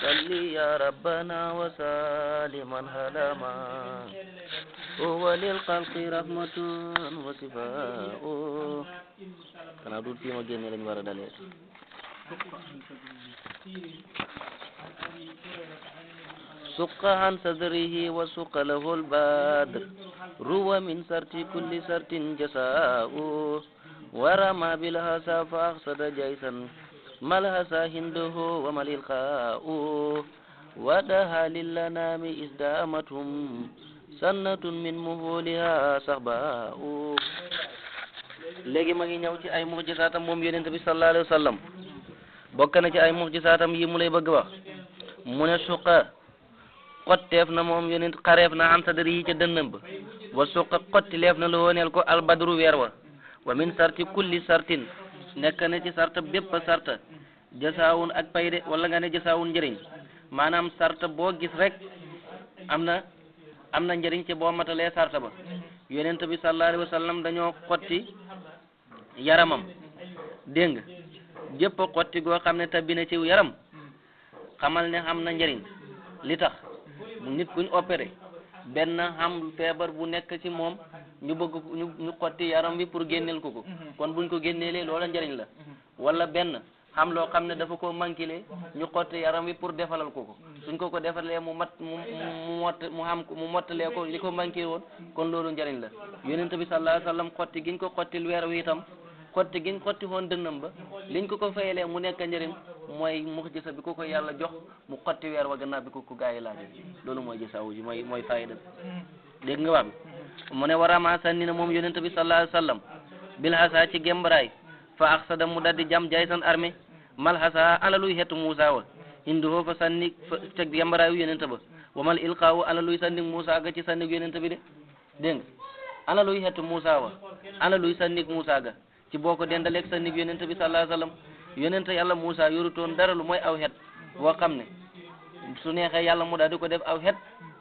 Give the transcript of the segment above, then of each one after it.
salli ya rabbana wa saliman halama huwa lil khalqi rahmatun wa shifa'u. Kana dul fi ma génne lañ war a dalee. سق عن صدره وسق له البدر روى من سرت كل سرت جساء ورمى بالهسا فأقصد جيسا ما الهسا هنده وما الإلقاء ودها للنام إزدامتهم سنة من مهولها صحباء. léegi ma ngi ñëw ci ay mu'jizaatam moom yonent bi sallallahu alayhi wa sallam. bokk na ci ay mu'jizaatam yi mu lay bëgg wax mu ne suqa xotteef na moom yonent xareef na an sadri yi ca dënnam ba wa suqa xottileef na la wooneel ko albadru weer wa min sarti kulli sartin nekk na ci sarta bépp sarta jasaawun ak payde wala nga ne jasaawun njëriñ maanaam sarta boo gis rek am na njëriñ ci boo matalee sarta ba. yonent bi sallallahu alayhi wa sallam dañoo xotti yaramam dégg nga jëpp xotti goo xam ne tabbi na ci yaram xamal ne am na njëriñ li tax nit kuñ opéré benn xam feebar bu nekk ci moom ñu bëgg ñu xotti yaram bi pour génneel ko kon buñ ko génneelee loola njëriñ la wala benn xam loo xam ne dafa ko manqué ñu xotti yaram bi pour defalal ko suñ ko defalee mu mottalee ko li ko manqué woon kon loolu njëriñ la. yonent bi sallallahu alayhi wa sallam xotti giñ ko xottil weer wi itam xotti giñ xotti woon dënnam ba liñ ko fayelee mu nekk njëriñ mooy mu'jiza bi ko yàlla jox mu xotti weer wa gannaaw bi ko gaa yi laajee loolu mooy gisaawu ji mooy fayda dégg nga wax bi mu ne warama sànni na moom yonent bi sallallahu alayhi wa sallam bil hasa ci gembaraay fa aqsada mu daldi jam jaysan armée mal hasa alaluy xetu Musa wa hinduhoo fa sànni ca gembaraayu yonent ba wamal ilqaawu alaluy sànni Musa ga ci sànni yonent bi de dégg nga alaluy xetu Musa wa alaluy sànni Musa ga ci boo ko dendaleeg sànni yonent bi sallallahu alayhi wa sallam yonent yàlla Musa yorutoon dara lu mooy aw xet boo xam ne su neexee yàlla mu daal di ko def aw xet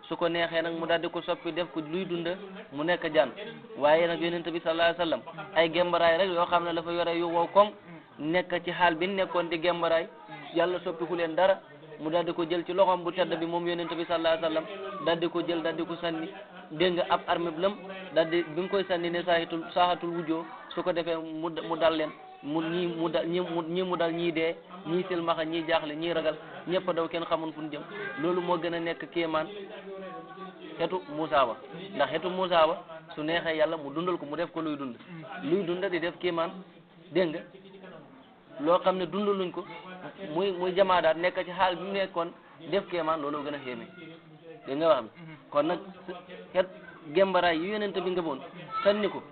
su ko neexee nag mu daal di ko soppi def ko luy dunda mu nekk jaan waaye nag yonent bi sallallahu alayhi wa sallam ay gembaraay rek yoo xam ne dafa yore yu wow koŋ nekk ci xaal bi nekkoon di gembaraay yàlla soppiku leen dara mu daal di ko jël ci loxoom bu tedd bi moom yonent bi sallallahu alayhi wa sallam daal di ko jël daal di ko sànni dégg nga ab armée bi lam daal di bi nga koy sànni ne saaxatul wujjoo su ko defee mu dal leen ñii mu dal ñii dee ñii silmaxa ñii jaaxle ñii ragal ñëpp daw kenn xamul fu ñu jëm loolu moo gën a nekk kéemaan xetu Musa wa ndax xetu Musa wa su neexee yàlla mu dundal ko mu def ko luy dund di def kéemaan dégg nga loo xam ne dundaluñ ko muy jamaadaat nekk ci xaal bi mu nekkoon def kéemaan loolu gën a xéeme dégg nga wax bi kon nag xet gembaraay yu yonent bi nga boon sànni ko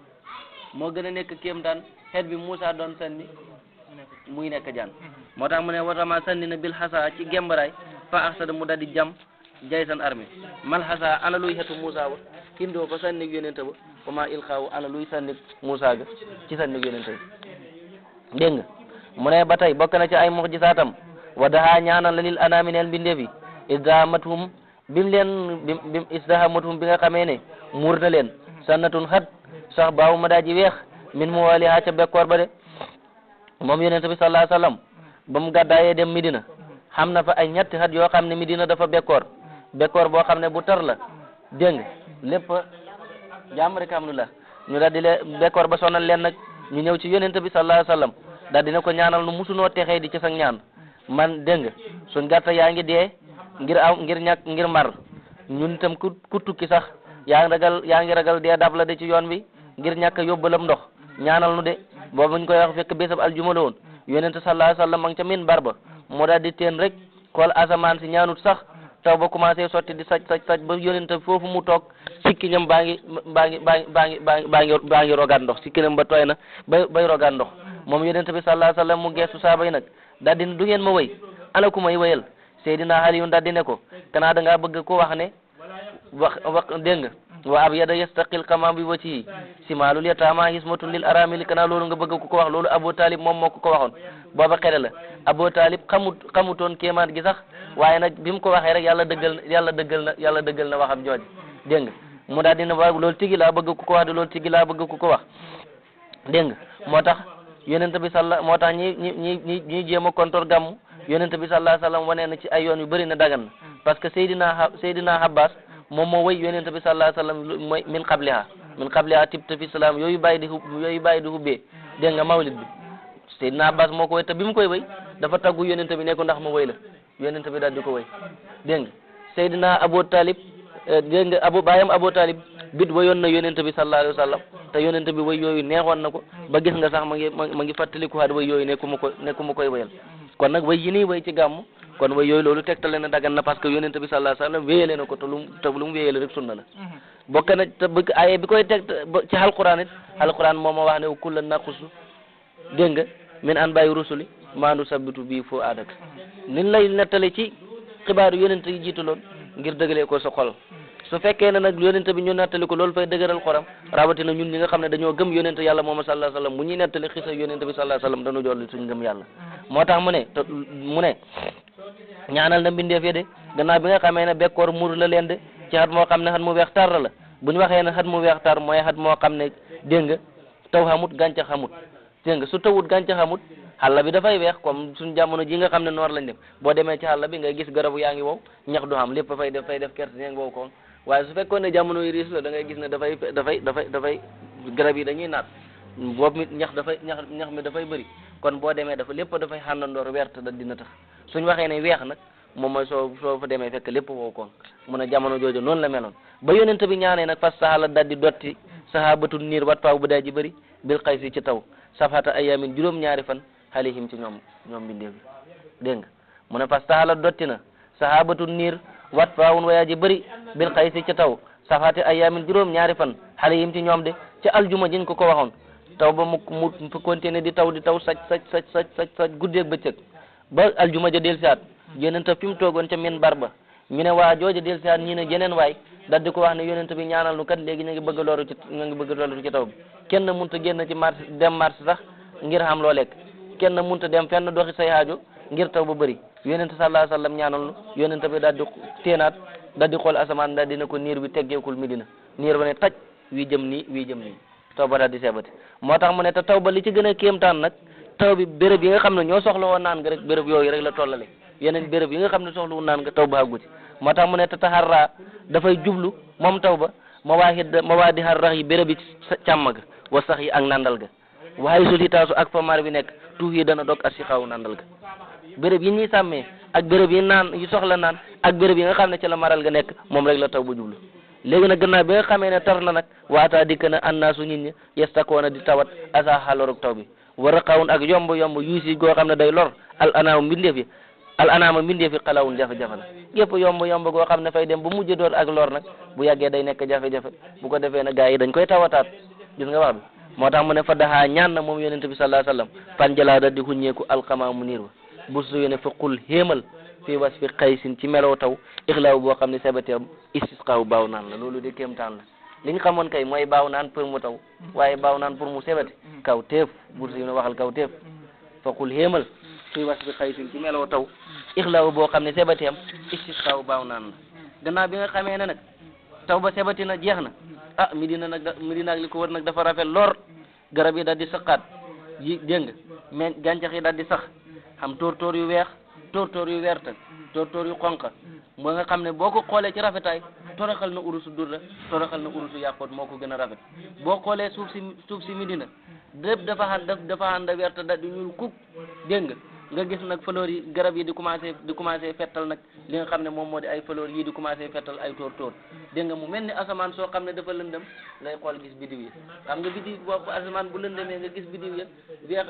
moo gën a nekk kéem daan xeet bi Musa doon sànni muy nekk jaan moo tax mu ne watama sànni na bil xasa ci gembaraay fa axsada mu daldi jam jaysan armée mal xasa ana luy xetu Musa wa hindoo fa sànni yonent ba wama ilqaawu ana luy sànni Musa ga ci sànni yonent bi dégg nga mu ne ba tey bokk na ci ay mu'jizaatam wa daha ñaanal la lil anaami neel mbindeef yi isdahamathum bim isdahamathum bi nga xamee ne muur na leen sannatun xat sax baawu ma daa ji weex min mu wali ha ca bekkoor ba de moom yonent bi sallallahu alayhi wa sallam ba mu gàddaayee dem Medina xam na fa ay ñetti xat yoo xam ne Medina dafa bekkoor boo xam ne bu tar la dégg nga lépp jàmm rek alhamdulillah ñu daal di leen bekkoor ba sonal leen nag ñu ñëw ci yonent bi sallallahu alayhi wa sallam daal dina ko ñaanal nu musunoo texee di ci sa ñaan man dégg nga suñ gàtta yaa ngi dee ngir mar ñun itam ku tukki sax yaa ngi ragal dee dab la de ci yoon bi ngir ñàkk a yóbbalam ndox ñaanal nu de boobu ñu koy wax fekk bésab aljuma la woon yonent sallallahu alayhi wa sallam ma ngi ca minbar ba moo daal di teen rek xool asamaan si ñaanut sax taw ba commencé sotti di saj ba yonent foofu mu toog sikkiñam baa ngi rogaat ndox sikkiñam ba tooy na bay rogaat ndox moom yonent bi sallallahu alayhi wa sallam mu geestu saaba yi nag daal di du ngeen ma wëy ana ku may wëyal Seydina Aliyun daal di ne ko kanaa da ngaa bëgg ko wax ne wax dégg nga wa ab yada yastaqil kama bi wajhi simalul yatama hismatun lil aramili kanaa loolu nga bëgg ko wax loolu Abu Talib moom moo ko waxoon booba xere la Abu Talib xamutoon kéemaan gi sax waaye nag bi mu ko waxee rek yàlla dëggal na waxam jooju dégg nga mu daal di ne waaw loolu tigi laa bëgg ku ko wax de loolu tigi laa bëgg ku ko wax dégg nga moo tax yonent bi moo tax ñi jéem a kontor gàmmu yonent bi sallallahu alayhi wasallam wane na ci ay yoon yu bëri na dagan na parce que Seydina Abbas moom moo wëy yonent bi sallallahu alayhi wasallam mooy min qabliha tibta fi salaam yooyu bàyyi di hubbee dégg nga mawlid bi Seydina Abbas moo ko wëy te bi mu koy wëy dafa taggu yonent bi ne ko ndax ma wëy la yonent bi daal di ko wëy dégg nga Seydina Abu Talib dégg nga baayam Abu Talib bit wayoon na yonent bi sallallahu alayhi wasallam te yonent bi way yooyu neexoon na ko ba gis nga sax ma ngi fàttaliku waat way yooyu nekku ma koy wayal kon nag way yi nii way ci gàmm kon way yooyu loolu tegtale na dagan na parce que yonent bi sallallahu alayhi wasallam wéyale na ko te lu mu wéyale rek sunna la bokk na te bëgg aye bi koy teg ci alquran it alquran moom ma wax ne kullan naqusu dégg nga min anbaa'i rusuli maa nusabbitu bii foo aadak nin lay nettale ci xibaaru yonent yi jiitaloon ngir dëgalee ko sa xol su fekkee ne nag yonent bi ñu nettali ko loolu fay dëgëral xoram rawatina ñun ñi nga xam ne dañoo gëm yonent yàlla moom sallallahu alayhi wasallam bu ñuy nettali xisa yonent bi sallallahu alayhi wasallam dañu jolli suñ gëm yàlla moo tax mu ne ñaanal na mbindeef yi de gannaaw bi nga xamee ne bekkoor muur la leen de ci xat moo xam ne xat mu weex tar la bu ñu waxee ne xat mu weex tar mooy xat moo xam ne dégg nga taw xamut gàncax xamut dégg nga su tawut gàncax xamut xàlla bi dafay weex comme suñ jamono ji nga xam ne noor lañ dem boo demee ci xàlla bi ngay gis garabu yaa ngi wow ñax du xam lépp fay def kerte ña ngi wow ko waaye su fekkoon ne jamono yi riis la da ngay gis ne dafay garab yi dañuy naat boobu mi ñax mi dafay bëri kon boo demee lépp dafay xàndandoor wert da dina tax suñ waxee ne weex nag moom mooy soo fa demee fekk lépp wow koon mun a jamono jooju noonu la meloon ba yonent bi ñaanee nag fas saxala daldi dotti sahabatu niir wat paaw bu daa ji bëri bil xaysi ci taw safhata ayamin juróom-ñaari fan alayhim ci ñoom bindeef yi dégg nga mu ne fas saxala dotti na sahabatu niir wat paawun wayaa ji bëri bil xaysi ci taw safhati ayamin juróom-ñaari fan alayhim ci ñoom de ca aljuma jiñ ko waxoon taw ba mu continuer di taw sac guddeeg bëccëg ba aljuma ja del siaat yonent fi mu toogoon ca minbar ba ñu ne waa jooja del siaat ñi ne jeneen waay dal di ko wax ne yonent bi ñaanal nu kat léegi ñu ngi bëgg loru ci taw bi kenn mënut a génn ci marché dem marché sax ngir xam loo lekk kenn mënut a dem fenn doxi say aajo ngir taw ba bëri yonent sallallahu alayhi wasallam ñaanal nu yonent bi daal di téenaat daal di xool asamaan daal dina ko niir bi teggeekul Medina niir ba ne taj wii jëm nii taw ba daal di sebati moo tax mu ne te taw ba li ci gën a kéemtaan nag taw bi béréb yi nga xam ne ñoo soxla woon naan nga rek béréb yooyu rek la tollale yeneen béréb yi nga xam ne soxla woon naan nga taw ba àggu ci moo tax mu ne te taxarra dafay jublu moom taw ba ma di xar rax yi béréb yi càmm ga wa sax yi ak nandal ga waaye su taasu ak fa mar bi nekk tuuf yi dana dog ak si xaw nandal ga béréb yi ñuy sàmmee ak béréb yi naan yi soxla naan ak béréb yi nga xam ne ci la maral ga nekk moom rek la taw ba jublu léegi nag gannaaw bi nga xamee ne tar na nag waataa dikk na annaasu nit ñi yestakoona di tawat asa xalorog taw bi war a xawun ak yomb yuusi goo xam ne day lor al anaama mbindeef yi xalawun jafe-jafe la yëpp yomb goo xam ne fay dem bu mujj door ak lor nag bu yàggee day nekk jafe-jafe bu ko defee na gaa yi dañ koy tawataat gis nga wax bi moo tax mu ne fa daxaa ñaan na moom yonent bi sallallahu alayhi wasallam panjalaa da di huññeeku alxamaa mu niir ba bu su yone fa qul héemal fii was fi xaysin ci meloo taw ixlaaw boo xam ne sabateem istisqaaw baaw naan la loolu de kéemtaan la li ñu xamoon kay mooy baaw naan pour mu taw waaye baaw naan pour mu sebati kaw teef bu su yone waxal kaw teef fa qul héemal fii was fi xaysin ci meloo taw ixlaaw boo xam ne sabateem istisqaaw baaw naan la gannaaw bi nga xamee ne nag taw ba sebati na jeex na Medina ak li ko wër nag dafa rafet lor garab yi daal di saqaat yi dégg nga mais gàncax yi daal di sax xam tóortóor yu weex tóortóor yu wert tóortóor yu xonq moo nga xam ne boo ko xoolee ci rafetaay toroxal na urusu durra toroxal na urusu yàqoot moo ko gën a rafet boo xoolee suuf si Medina lépp dafa ànd wert da di ñuul kuk dégg nga gis nag fleur yi garab yi di commencé fettal nag li nga xam ne moom moo di ay fleur yi di commencé fettal ay tóortóor dégg nga mu mel ni asamaan soo xam ne dafa lëndëm ngay xool gis bidiw yi xam nga bidiw boobu asamaan bu lëndëmee nga gis bidiw ya weex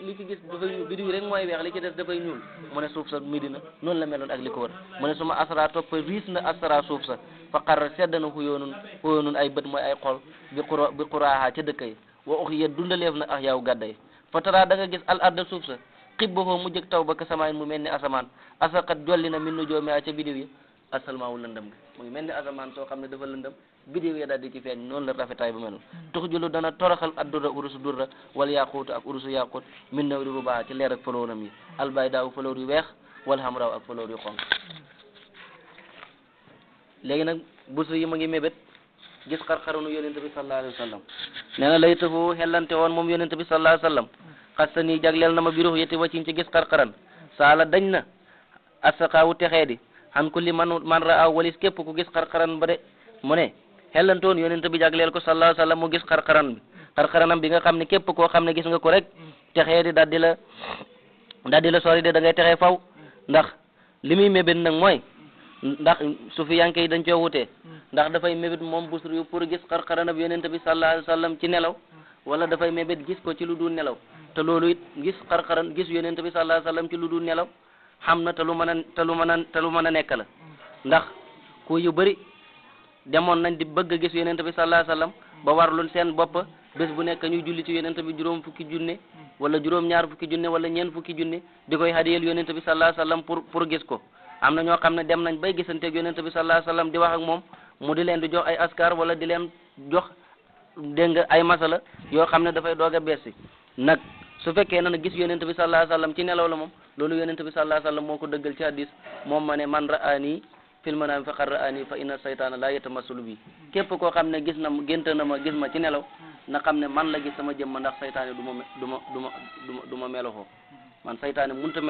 li ci gis dafay ñuul bidiw yi rek mooy weex li ci des dafay ñuul mu ne suuf sa Medina noonu la meloon ak li ko wër mu ne suma asra topp riis na asra suuf sa fa xarra sedd na xuyoonun ay bët mooy ay xol bi quraaha ca dëkk yi wa uxiya dundaleef na ak yaw gàdday fa tara da nga gis al arda suuf sa xibbaxoo mu jëg taw ba ka samayin mu mel ni asamaan asaqat jolli na min nu joome a ca bidiw yi asalmaawu lëndëm ga mu ngi mel ni asamaan soo xam ne dafa lëndëm bidiw yi daal di ci feeñ noonu la rafetaay bu mel tux julu dana toroxal ad durra urusu durra wala yaquutu ak urusu yaqut min nawri rubaa ci leer ak falooram yi albaydaaw faloor yu weex wala xamraaw ak faloor yu xonq léegi nag busu yi ma ngi mébét gis xar-xarunu yonente bi sallallahu alayhi wa sallam nee na lay tafu xellante woon moom yonente bi sallallahu alayhi wa sallam xasta nii jagleel na ma biruux yetti wacin ci gis xar-xaran saala dañ na asaqaawu texee di xan kulli man raa walis képp ku gis xarxaran ba de mu ne xellantoon yonent bi jagleel ko sallallahu alayhi wa sallam mu gis xarxaranam bi nga xam ne képp koo xam ne gis nga ko rek texee di daldi la sori de da ngay texee faw ndax li muy mébét nag mooy ndax sufiyanke yi dañ coo wutee ndax dafay mébét moom Busri yu pour gis xarxaranam yonent bi sallallahu alayhi wa sallam ci nelaw wala dafay mébét gis ko ci lu dul nelaw te loolu it gis gis yonent bi sallallahu alayhi wa sallam ci lu dul nelaw xam na te lu mën a nekk la ndax ku yu bëri demoon nañ di bëgg a gis yonent bi sallallahu alayhi wa sallam ba warlul seen bopp bés bu nekk ñuy julli ci yonent bi juróom fukki junne wala juróom ñaar fukki junne wala ñeent fukki junne di koy hadiyel yonent bi sallallahu alayhi wa sallam pour gis ko am na ñoo xam ne dem nañ bay gisanteeg yonent bi sallallahu alayhi wa sallam di wax ak moom mu di leen di jox ay askar wala di leen jox dégg nga ay masala yoo xam ne dafay doog a beesi nag su fekkee na gis yonent bi sallallahu alayhi wa sallam ci nelaw la moom loolu yonent bi sallallahu alayhi wa sallam moo ko dëggal ci hadis moom ma ne man ra'ani fil manaami faqad ra'ani fa inna saytaana la yatamassalu bi képp koo xam ne gis na gént na ma gis ma ci nelaw na xam ne man la gis sama jëmm ndax saytaane du ma meloo man saytaane munta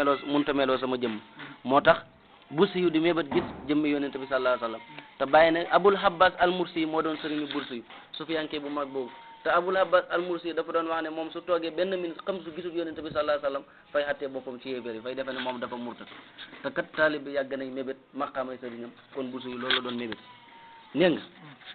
meloo sama jëmm moo tax bursi yu di mébat gis jëmmi yonent bi sallallahu alayhi wa sallam te bàyyi ne Abul Abbas al-Mursi moo doon sëriñu bursi yu sufiyanke bu mag boobu te Abul Abbas al-Mursi dafa doon wax ne moom su toogee benn minute xam su gisul yonent bi sallallahu alayhi wa sallam fay xattee boppam ci yéeféer yi fay defe ne moom dafa murtat te kat taalib bi yàgg nañ mébét maqaamay sëriñam kon bursi yu loolu la doon mébét néng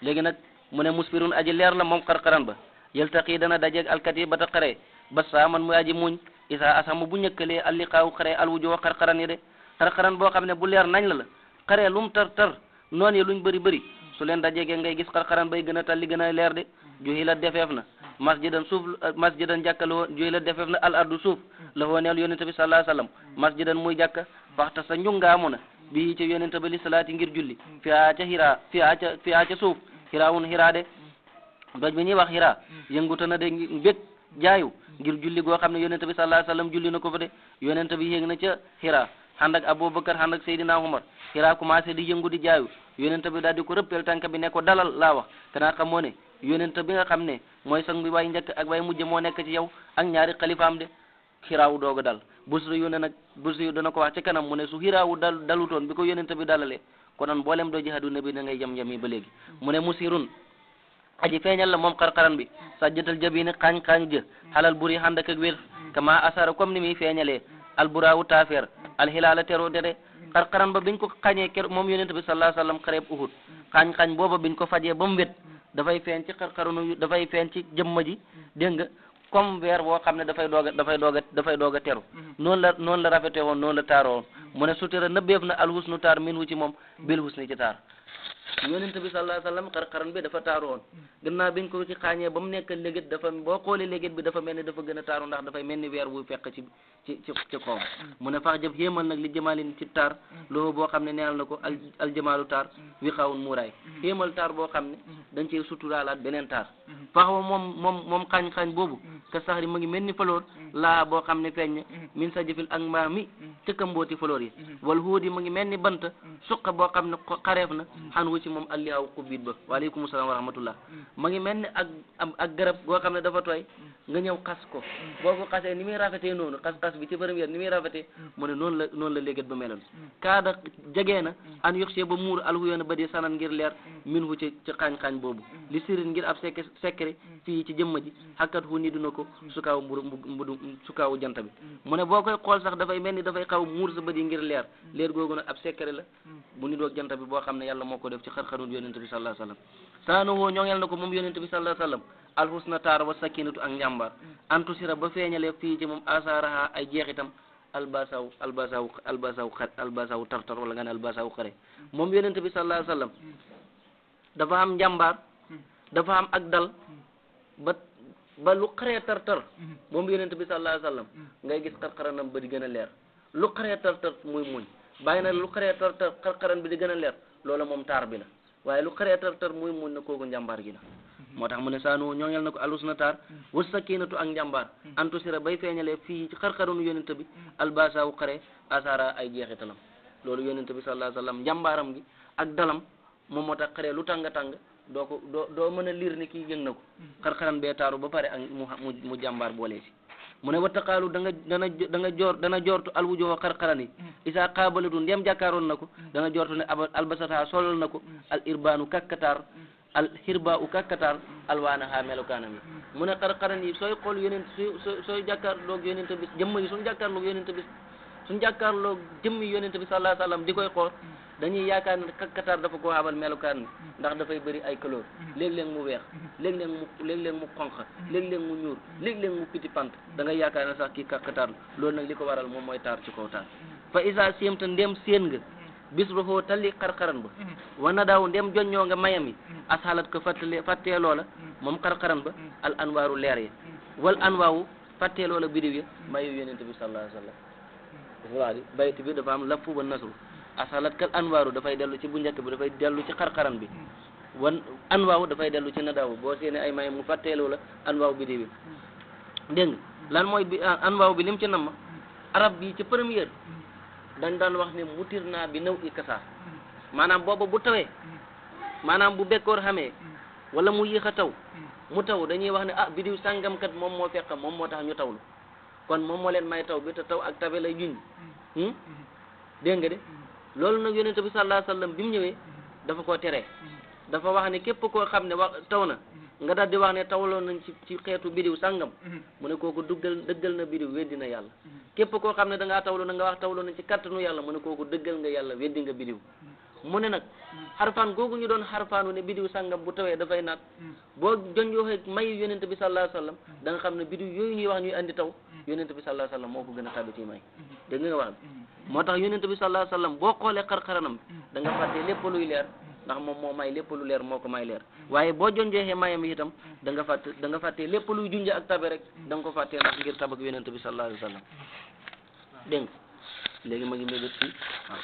léegi nag mu ne musfirun aji leer la moom xarxaran ba yeltaqi dana dajeeg alkat yi ba ta xaree ba saaman muy aji muñ isa asama bu ñëkkalee alliqaawu xaree alwujoo xarxaran yi de xarxaran boo xam ne bu leer nañ la xaree lu mu tar noon yi luñ bëri su leen dajeegee ngay gis xarxaran bay gën a talli gën a leer de juhi la defeef na masjidan jàkka la woon juhi la defeef na al ardu suuf la woo neel yonente bi sallallahu alayhi wasallam masjidan muy jàkka waxta sa njungaamu na bii ci yonente ba li salaati ngir julli fiyaa ca suuf xiraawun xiraa de doj bi ñuy wax xiraa yënguta na de mbég jaayu ngir julli goo xam ne yonente bi sallallahu alayhi wasallam julli na ko fa de yonente bi yéeg na ca xiraa ànd ak Abubakar ànd ak Seydina Umar xiraa commencé di yëngu di jaayu yonente bi daal di ko rëppeel tànk bi ne ko dalal laa wax kanaa xamoo ne yonente bi nga xam ne mooy sang bi way njëkk ak way mujj moo nekk ci yow ak ñaari xalifaam de xiraawu doog a dal Busri yu ne nag Busri yu dana ko wax ci kanam mu ne su xiraawu dalutoon bi ko yonente bi dalalee konoon mboolem doo jihadu nabi da ngay jam-jami ba léegi mu ne musirun aji feeñal la moom xarxaran bi sajjatal jabini xaañ jë xalal buri xànd ak wér kama asara comme ni muy feeñalee alburaawu taafeer alxilaala tero de xarxaran ba biñ ko xañee ker moom yonente bi sallallahu alayhi wasallam xareeb Uhud xaañ booba biñ ko fajee ba mu wét dafay feeñ ci xarxaranu dafay feeñ ci jëmma ji dégg nga comme weer boo xam ne dafay doog a teru noonu la rafete woon noonu la taaroo woon mu ne sutira nëbbeef na alhusnu taar min hu ci moom bil husni ci taar yonent bi sallallahu alayhi wasallam xarxaran bi dafa taaru woon gannaaw biñ ko ci xaañee ba mu nekk légét dafa boo xoolee légét bi dafa mel ni dafa gën a taaru ndax dafay mel ni weer buy fekk ci kawam mu ne fax jëf yéemal nag li jëmaalin ci taar loolu boo xam ne neenal na ko aljamaalu taar wi xawun muuraay yéemal taar boo xam ne dañ cee suturaalaat beneen taar fax wa moom xaañ boobu ka saxri mu ngi mel ni faloor laa boo xam ne feeñ min sa jëfil ak mbaa mi cëkka mbooti faloor yi wal huudi mu ngi mel ni bant suqa boo xam ne xareef na xan wu ci moom alliyaaw xubbiit ba waaleykum salaam wa rahmatullah ma ngi mel ni ak garab goo xam ne dafa tooy nga ñëw xas ko boo ko xasee ni muy rafetee noonu xas bi ci première ni muy rafetee mu ne noonu la léegat ba meloon kaada jegee na an yoxsee ba muur alhuyoona ba di sanan ngir leer min hu ci xaañ boobu li sirin ngir ab secret fii ci jëmma ji xakkat hu ni duna ko sukaaw mbudu sukaawu jant bi mu ne boo koy xool sax dafay mel ni dafay xaw muur sa bët yi ngir leer googu nag ab secret la bu ni doog jant bi boo xam ne yàlla moo ko def ci xarxarun yonente bi sallallahu alayhi wasallam saano woo ñoŋeel na ko moom yonente bi sallallahu alayhi wasallam alhusna taar wa sakinatu ak njàmbaar antusira ba feeñalee fii ci moom asaraha ay jeexitam albasaw tartar wala nga ne albasaw xare moom yonente bi sallallahu alayhi wasallam dafa am njàmbaar dafa am ak dal ba lu xaree tartar moom yonente bi sallallahu alayhi wasallam ngay gis xarxaranam ba di gën a leer lu xaree tartar muy muñ bàyyi na lu xaree tartar xarxaran bi di gën a leer loola moom taar bi la waaye lu xaree tartar muy muñ na kooku njàmbaar gi la moo tax mu ne saanu ñooñal na ko alhusna taar wa sakinatu ak njàmbaar antusira bay feeñalee fii ci xarxaranu yonente bi albasaawu xare asara ay jeexitalam loolu yonente bi sallallahu alayhi wasallam njàmbaaram gi ak dalam moom moo tax xare lu tàng doo mën a liir ni kii yëng na ko xarxaran bee taaru ba pare ak mu jàmbaar boolee si mu ne wattaqaalu dana jortu alwujuha xarxarani isa qaabalatu ndem jàkkaaroon na ko dana jortu ne albasata solal na ko al irbaanu kakkatar al hirba u kakkatar alwaanaha melokaanam yi mu ne xarxaran yi sooy xool yonent sooy jàkkaarloog yonent bi jëmm yi suñ jàkkaarloog yonent bi suñ jàkkaarloog jëmmi yonent bi sallallahu alayhi wasallam di koy xool dañuy yaakaar ne kakkatar dafa ko xaabal melokaan bi ndax dafay bëri ay couleur léeg-léeg mu weex léeg-léeg mu xonq léeg-léeg mu ñuul léeg-léeg mu piti pant da ngay yaakaar ne sax kii kakkatar loolu nag li ko waral moom mooy taar ci kaw taar fa isa siemta ndem séen nga bis roxoo talli xarxaran ba wana daaw ndem joññoo nga mayam yi asxalat ko fàttee loola moom xarxaran ba al anwaaru leer yi wal anwaawu fàttee loola bidiw ya mayu yonent bi sallallahu alayhi wasallam waa di bayt bi dafa am laffu ba nasru asxalat kal anwaaru dafay dellu ci bu njëkk bi dafay dellu ci xarxaran bi wan anwaawu dafay dellu ci nadaawu boo seene ay mayam mu fàttee loola anwaawu bidiw yi dégg nga lan mooy bi anwaawu bi lim ci nam arab bi ci première dañ daan wax ne mutir naa bi naw i kasaa maanaam booba bu tawee maanaam bu bekkoor xamee wala mu yéex a taw mu taw dañuy wax ne ah bidiw sàngamkat moom moo fekk moom moo tax ñu tawlu kon moom moo leen may taw bi te taw ak tabe lay juñ dégg nga de loolu nag yonent bi sallallahu alayhi wasallam bi mu ñëwee dafa koo teree dafa wax ne képp koo xam ne wax taw na nga daal di wax ne tawloon nañ ci xeetu bidiw sàngam mu ne kooku dëggal na bidiw weddi na yàlla képp koo xam ne da ngaa tawlu na nga wax tawloon nañ ci kattanu yàlla mu ne kooku dëggal nga yàlla weddi nga bidiw mu ne nag xarfaan googu ñu doon xarfaanu ne bidiw sàngam bu tawee dafay naat boo jonjooxee mayu yonent bi sallallahu alayhi wasallam da nga xam ne bidiw yooyu ñuy wax ñuy andi taw yonent bi sallallahu alayhi wasallam moo ko gën a tàbbi ci may dégg nga wax moo tax yonent bi sallallahu alayhi wasallam boo xoolee xarxaranam da nga fàtte lépp luy leer ndax moom moo may lépp lu leer moo ko may leer waaye boo jonjeexee mayam itam da nga fàtte lépp luy junje ak tabe rek da nga ko fàttee ndax ngir tabak yonent bi sallallahu alayhi wasallam dégg nga léegi ma ngi mébét fii waaw